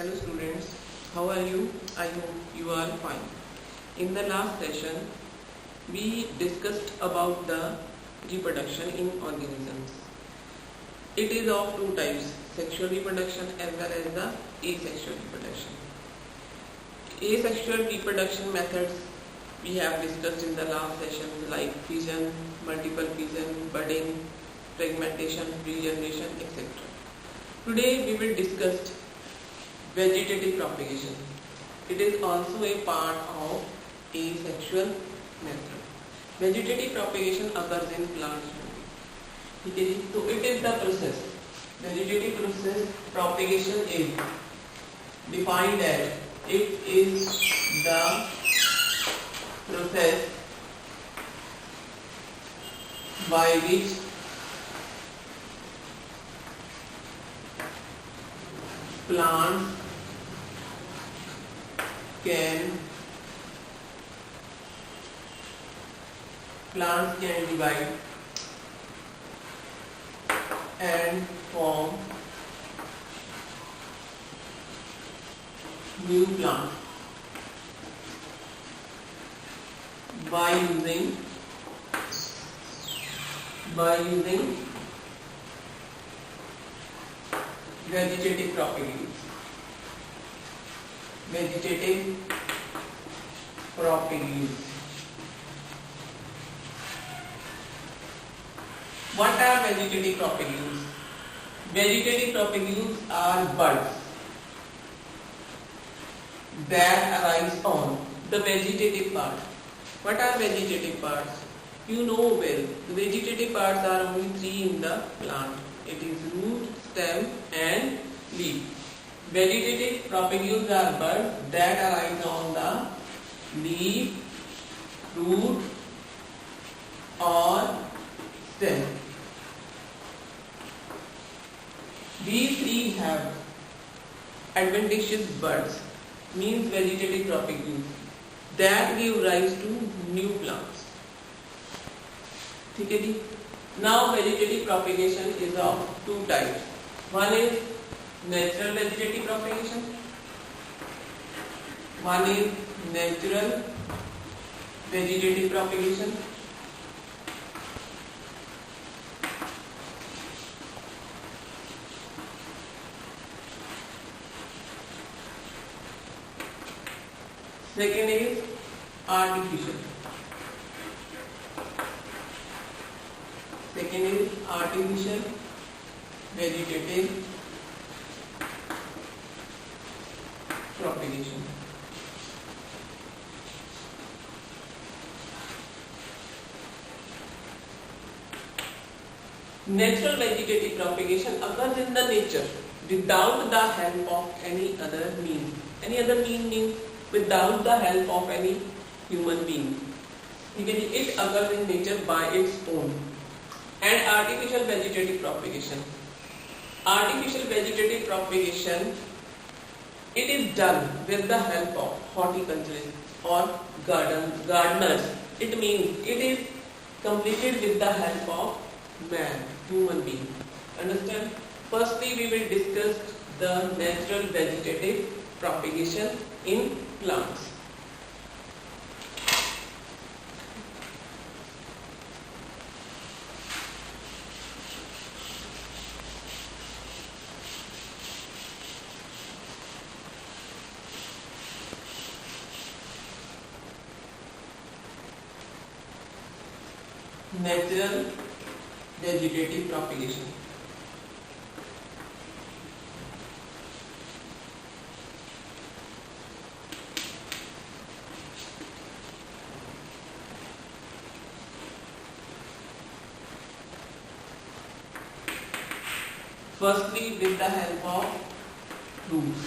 Hello students, how are you? I hope you are fine. In the last session, we discussed about the reproduction in organisms. It is of two types, sexual reproduction as well as the asexual reproduction. Asexual reproduction methods we have discussed in the last session like fission, multiple fission, budding, fragmentation, regeneration, etc. Today we will discuss vegetative propagation. It is also a part of asexual method. Vegetative propagation occurs in plants only. So it is the process. Vegetative process propagation is defined as it is the process by which plants can divide and form new plants by using vegetative propagation. Vegetative propagation. What are vegetative propagations? Vegetative propagations are buds that arise on the vegetative part. What are vegetative parts? You know well, the vegetative parts are only three in the plant. It is root, stem and leaf. Vegetative propagules are buds that arise on the leaf, root or stem. These three have adventitious buds, means vegetative propagules, that give rise to new plants. Now vegetative propagation is of two types. One is natural vegetative propagation. One is natural vegetative propagation. Second is artificial. Second is artificial vegetative propagation. Natural vegetative propagation occurs in the nature without the help of any other means. Any other means without the help of any human being. It occurs in nature by its own. And artificial vegetative propagation. Artificial vegetative propagation, it is done with the help of horticulturists or gardeners. It means it is completed with the help of man, human being. Understand? Firstly, we will discuss the natural vegetative propagation in plants. Natural vegetative propagation. Firstly, with the help of roots.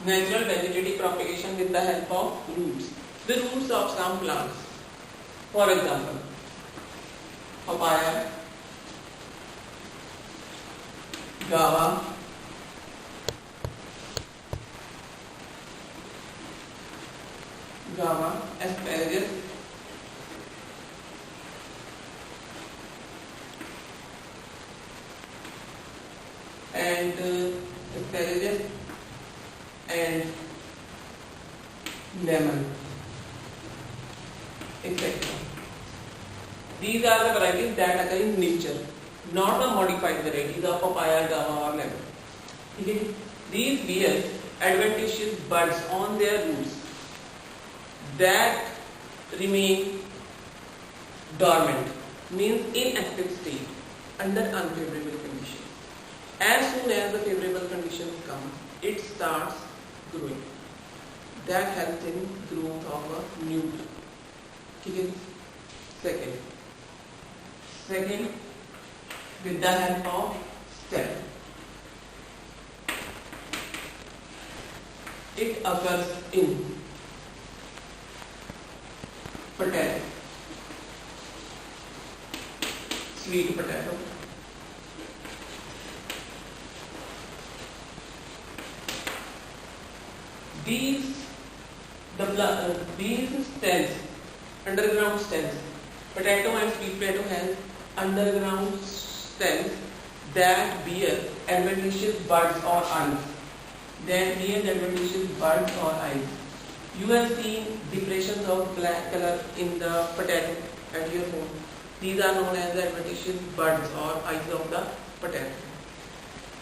Natural vegetative propagation with the help of roots. The roots of some plants. For example, papaya, guava, asparagus, and asparagus and lemon, etc. These are the varieties that occur in nature, not the modified varieties of papaya, guava or lemon. Okay? These bear adventitious buds on their roots that remain dormant, means inactive state, under unfavorable conditions. As soon as the favorable conditions come, it starts growing. That helps in growth of a new plant. Okay? Second, with the help of stem. It occurs in potato, sweet potato, these stems, underground stems, potato and sweet potato has underground stems that bear adventitious buds or eyes. You have seen depressions of black color in the potato at your home. These are known as the adventitious buds or eyes of the potato.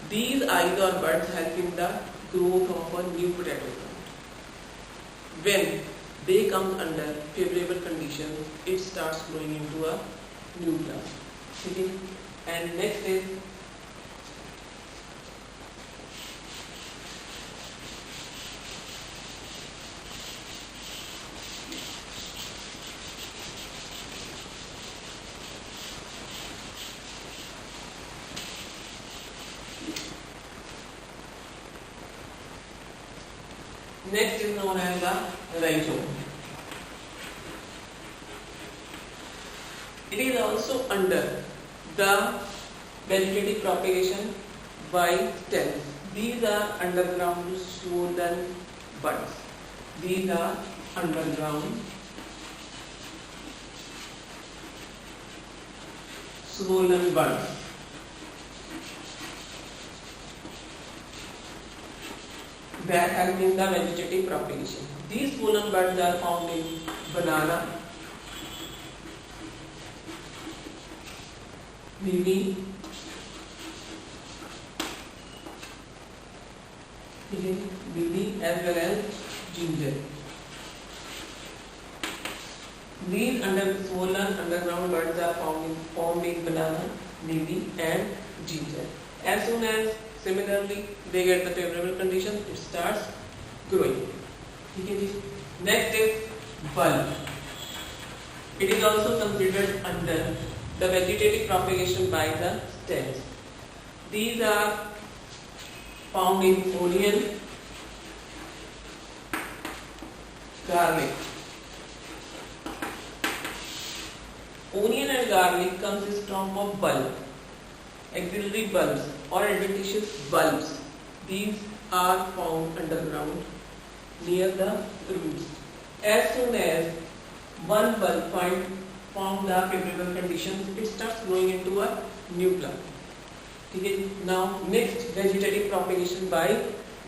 These eyes or buds help in the growth of a new potato plant. When they come under favorable conditions, it starts growing into a new plant. Okay? And next is known as the rhizome. It is also under the vegetative propagation by stems. These are underground swollen buds. These are underground swollen buds. That help in the vegetative propagation. These swollen buds are found in banana, lily, as well as ginger. These swollen underground buds are found in banana, lily and ginger. As soon as similarly they get the favorable conditions, it starts growing. Next is bulb. It is also considered under the vegetative propagation by the stems. These are found in onion, garlic. Onion and garlic consist of bulb, auxiliary bulbs or adventitious bulbs. These are found underground near the roots. As soon as one bulb found the favorable conditions, it starts growing into a new plant. Okay. Now next, vegetative propagation by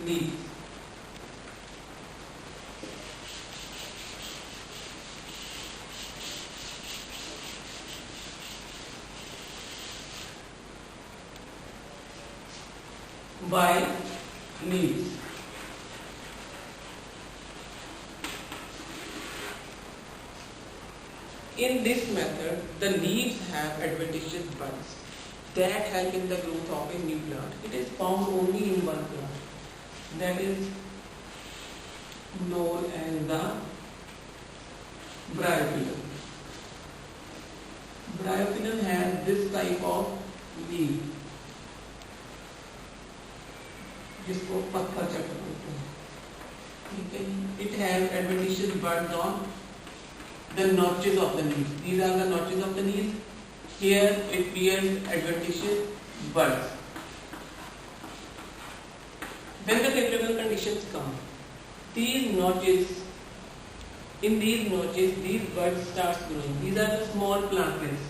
leaves. By leaves. In this method, the leaves have adventitious buds that help in the growth of a new plant. It is found only in one plant, that is known as the bryophyllum. Bryophyllum has this type of leaf, जिसको पत्थर चक्र बोलते हैं. ठीक है. It has adventitious buds on the notches of the leaves. These are the notches of the leaves. Here it bears adventitious buds. When the favorable conditions come, in these notches, these buds starts growing. These are the small plantlets.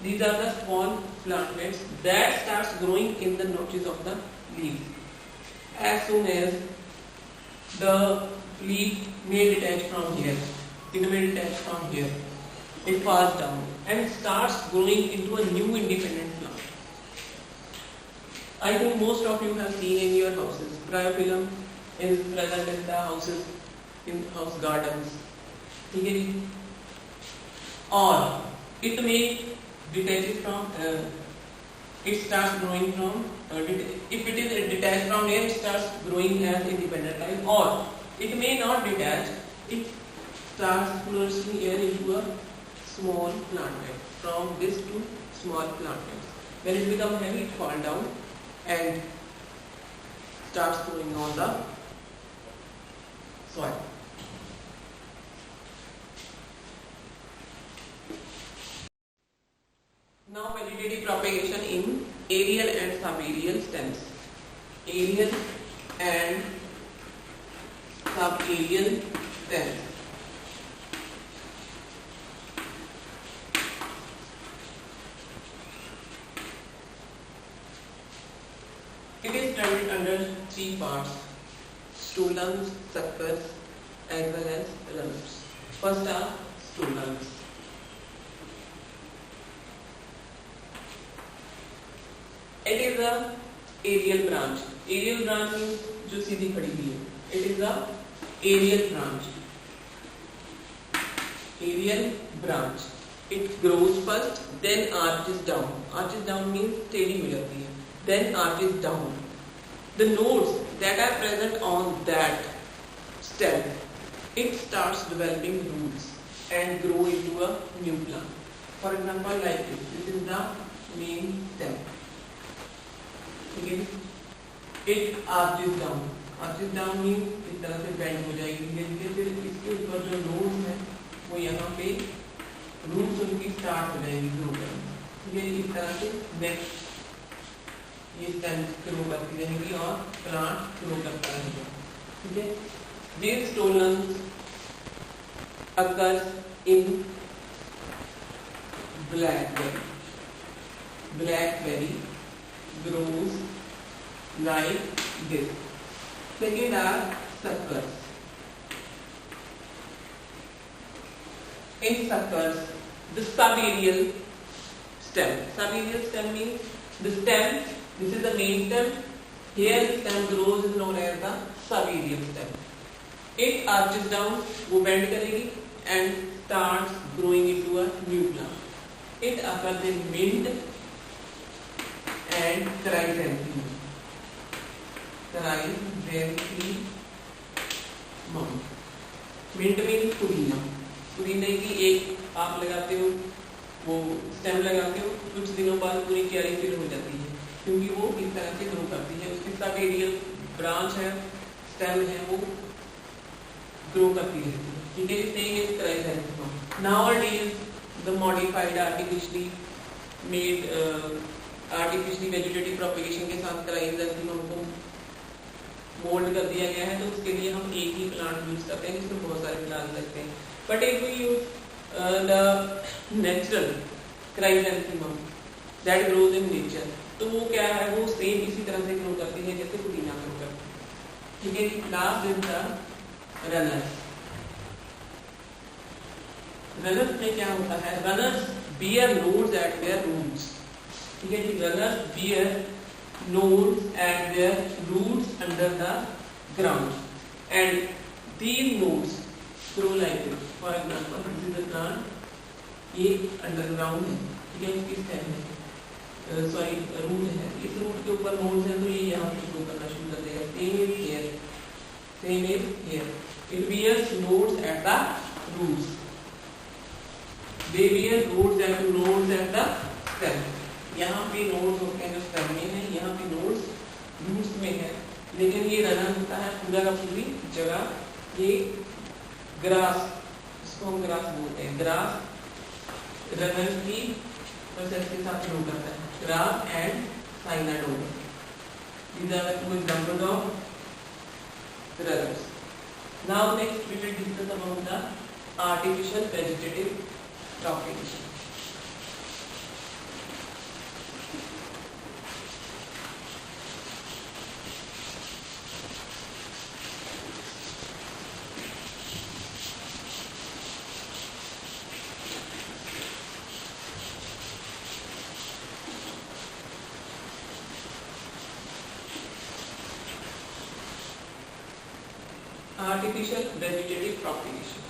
These are the small plantlets that starts growing in the notches of the leaves. As soon as the leaf may detach from here, it may detach from here, it falls down and starts growing into a new independent plant. I think most of you have seen in your houses, bryophyllum is present in the houses, in house gardens. Okay? Or it may detach from, it starts growing from, if it is detached from here, it starts growing as independent type, or it may not detach, it starts flourishing here into a small plantlet, from this to small plantlets. When it becomes heavy, it falls down and starts growing on the soil. Now vegetative propagation in aerial and subaerial stems. Aerial and subaerial stems. It is divided under three parts: stolons, suckers, as well as runners. First are stolons. It is a aerial branch. Aerial branch means जो सीधी खड़ी हुई है. It is a aerial branch. Aerial branch. It grows first, then arches down. Arches down means टेढ़ी हो जाती है. Then arches down. The nodes that are present on that stem, it starts developing roots and grow into a new plant. For example, like this. This is the main stem. Okay. It arches down. Arches down means इस तरह से bend हो जाएगी धीरे-धीरे. फिर इसके ऊपर जो nodes हैं वो यहाँ पे roots उनकी start हो जाएगी grow करना. ठीक है. इस तरह से next ये स्टेम ग्रो करती रहेगी और प्लांट ग्रो करता रहेगा. ठीक है. These stolons occurs in blackberry. Blackberry grows like this. Second are suckers. In suckers, the subaerial stem. Subaerial stem means the stem. This is the main stem. Here the stem grows is known as the subaerial stem. It arches down, वो bend करेगी and starts growing into a new plant. It occurs in mint and chrysanthemum. Chrysanthemum. Mint means पुदीना. पुदीने की एक आप लगाते हो, वो स्टेम लगाते हो, कुछ दिनों बाद पूरी क्यारी फिल हो जाती है, क्योंकि वो इस तरह से ग्रो करती है. उसके साथ एरियल ब्रांच है, स्टेम है, वो ग्रो करती रहती है. ठीक है. Saying is chrysanthemum. Nowadays, the modified artificially made artificially vegetative propagation के साथ chrysanthemum को मोल्ड कर दिया गया है, तो उसके लिए हम एक ही प्लांट यूज करते हैं जिसमें बहुत सारे डाल सकते हैं. But if we use the natural chrysanthemum that grows in nature, तो वो क्या है, वो सेम इसी तरह से ग्रो करती है जैसे पुदीना ग्रो करती है. ठीक है. Last is the runners. Runners में क्या होता है? Runners bear nodes at their roots. ठीक है. Runners bear nodes at their roots under the ground, and these nodes grow like this. For example, this is the plant. ये underground है. ठीक है. इसकी स्टेम है, सॉरी रूट है. इस रूट के ऊपर नोड्स हैं, तो ये यहाँ पे ग्रो करना शुरू कर देगा. Same is here. Same is here. It bears nodes at the roots. They bear nodes at the stem. यहाँ पे नोड्स होते हैं जो स्टेम में है, यहाँ पे नोड्स रूट्स में है. लेकिन ये रनर होता है पूरा का पूरी जगह. ये ग्रास, इसको हम ग्रास बोलते हैं. ग्रास रनर की प्रोसेस के साथ ग्रो करता है. Grass and cynodon. These are the two examples of runners. Now next we will discuss about the artificial vegetative propagation. Artificial vegetative propagation.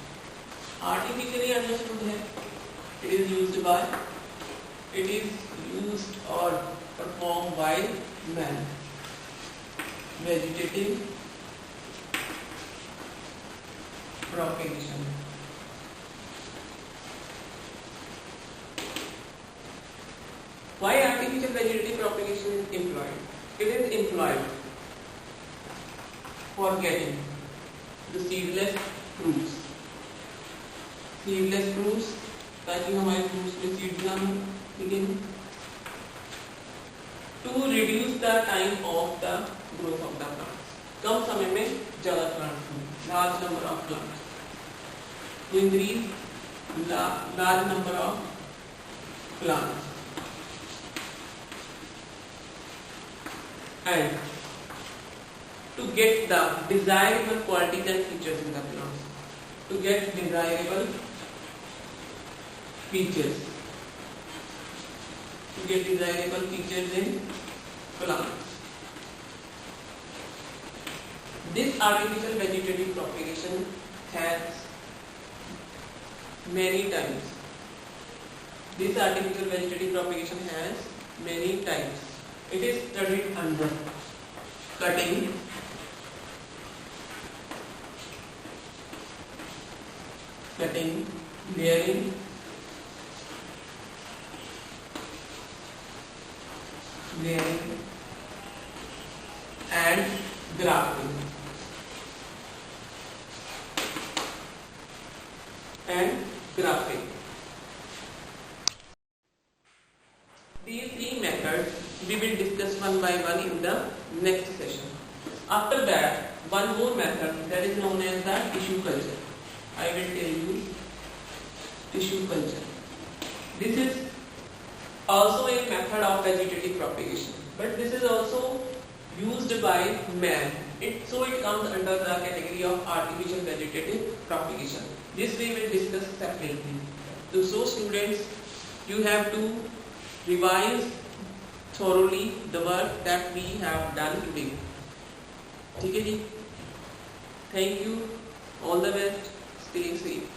Artificially understood है. It is used or performed by man. Vegetative propagation. Why artificial vegetative propagation is employed? It is employed for getting the seedless fruits. Seedless fruits ताकि हमारे fruits में seeds ना हो, ठीक है? To reduce the time of the growth of the plants. कम समय में ज़्यादा plants हो, large number of plants. To increase large number of plants. And to get the desirable qualities and features in the plants. To get desirable features. To get desirable features in plants. This artificial vegetative propagation has many types. This artificial vegetative propagation has many types. It is studied under cutting, layering, and grafting. These three methods we will discuss one by one in the next session. After that, one more method that is known as the tissue culture. I will tell you tissue culture. This is also a method of vegetative propagation, but this is also used by man. So it comes under the category of artificial vegetative propagation. This we will discuss separately. So students, you have to revise thoroughly the work that we have done today. ठीक है जी? Thank you. All the best. Stay safe.